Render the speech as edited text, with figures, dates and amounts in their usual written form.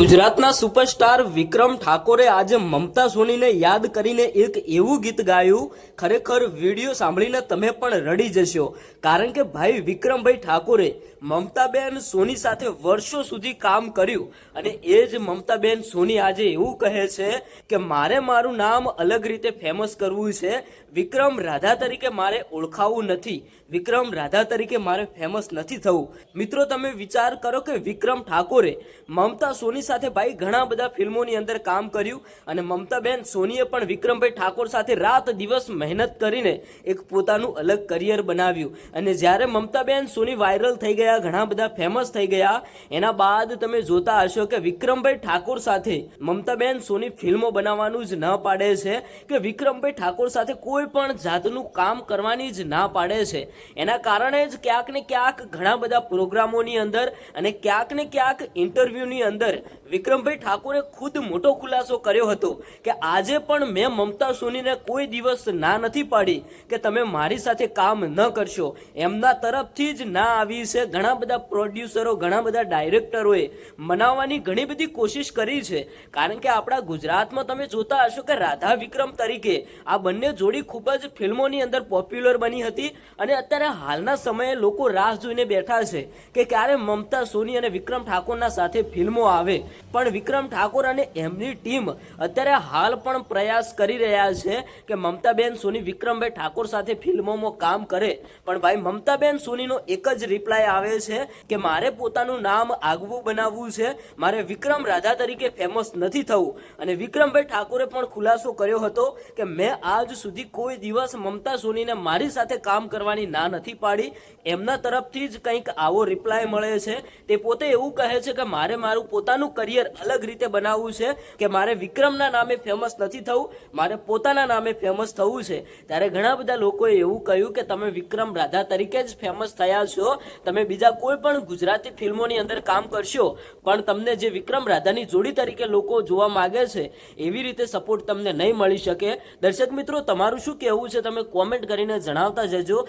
ગુજરાતના સુપરસ્ટાર વિક્રમ ઠાકોરે આજે મમતા સોનીને યાદ કરીને એક એવું ગીત ગાયું, ખરેખર વિડીયો સાંભળીને તમે પણ રડી જશો. કારણ કે ભાઈ વિક્રમભાઈ ઠાકોરે મમતાબેન સોની સાથે વર્ષો સુધી કામ કર્યું અને એ જ મમતાબેન સોની આજે એવું કહે છે કે મારે મારું નામ અલગ રીતે ફેમસ કરવું છે. વિક્રમ રાધા તરીકે મારે ઓળખાવું નથી, વિક્રમ રાધા તરીકે મારે ફેમસ નથી થવું. મિત્રો તમે વિચાર કરો કે વિક્રમ ઠાકોરે મમતા સોની સાથે ભાઈ ઘણા બધા ફિલ્મોની અંદર કામ કર્યું અને મમતાબેન સોનીએ પણ વિક્રમભાઈ ઠાકોર સાથે રાત દિવસ મહેનત કરીને એક પોતાનું અલગ કરિયર બનાવ્યું. અને જ્યારે મમતાબેન સોની વાયરલ થઈ ગયા, ઘણા બધા ફેમસ થઈ ગયા, એના બાદ તમે જોતા હશો કે વિક્રમભાઈ ઠાકોર સાથે મમતાબેન સોની ફિલ્મો બનાવવાનું જ ન પાડે છે કે વિક્રમભાઈ ઠાકોર સાથે કોઈ પણ જાતનું કામ કરવાની જ ના પાડે છે. એના કારણે જ ક્યાંક ને ક્યાંક ઘણા બધા પ્રોગ્રામોની અંદર અને ક્યાંક ને ક્યાંક ઇન્ટરવ્યુની અંદર વિક્રમભાઈ ઠાકોરે ખુદ મોટો ખુલાસો કર્યો હતો કે આજે પણ મેં મમતા સોનીને કોઈ દિવસ ના નથી પાડી કે તમે મારી સાથે કામ ન કરશો. એમના તરફથી જ ના આવી છે. ઘણા બધા પ્રોડ્યુસરો, ઘણા બધા ડાયરેક્ટરોએ મનાવવાની ઘણી બધી કોશિશ કરી છે. કારણ કે આપણા ગુજરાતમાં તમે જોતા હશો કે રાધા વિક્રમ તરીકે આ બંને જોડી ખૂબ જ ફિલ્મોની અંદર પોપ્યુલર બની હતી અને અત્યારે હાલના સમયે લોકો રાહ જોઈને બેઠા છે કે ક્યારે મમતા સોની અને વિક્રમ ઠાકોરના સાથે ફિલ્મો આવે. પણ વિક્રમ ઠાકોર અને એમની ટીમ અત્યારે હાલ પણ પ્રયાસ કરી રહ્યા છે કે મમતાબેન સોની વિક્રમભાઈ ઠાકોર સાથે ફિલ્મોમાં કામ કરે. પણ ભાઈ મમતાબેન સોનીનો એક જ રિપ્લાય આવે છે કે મારે પોતાનું નામ આગવું બનાવવું છે, મારે વિક્રમ રાધા તરીકે ફેમસ નથી થવું. અને વિક્રમભાઈ ઠાકોરે પણ ખુલાસો કર્યો હતો કે મેં આજ સુધી કોઈ દિવસ મમતા સોનીને મારી સાથે કામ કરવાની ના નથી પાડી. એમના તરફથી જ કંઈક આવો રિપ્લાય મળે છે. તે પોતે એવું કહે છે કે મારે મારું પોતાનું કરિયર અલગ રીતે બનાવવું છે કે મારે વિક્રમના નામે ફેમસ નથી થવું, મારે પોતાના નામે ફેમસ થવું છે. ત્યારે ઘણા બધા લોકોએ એવું કહ્યું કે તમે વિક્રમ રાધા તરીકે જ ફેમસ થયા છો, તમે બીજા કોઈ પણ ગુજરાતી ફિલ્મોની અંદર કામ કરશો પણ તમને જે વિક્રમ રાધાની જોડી તરીકે લોકો જોવા માંગે છે એવી રીતે સપોર્ટ તમને નહીં મળી શકે. દર્શક મિત્રો, તમારું શું કહેવું છે તમે કોમેન્ટ કરીને જણાવતા જજો.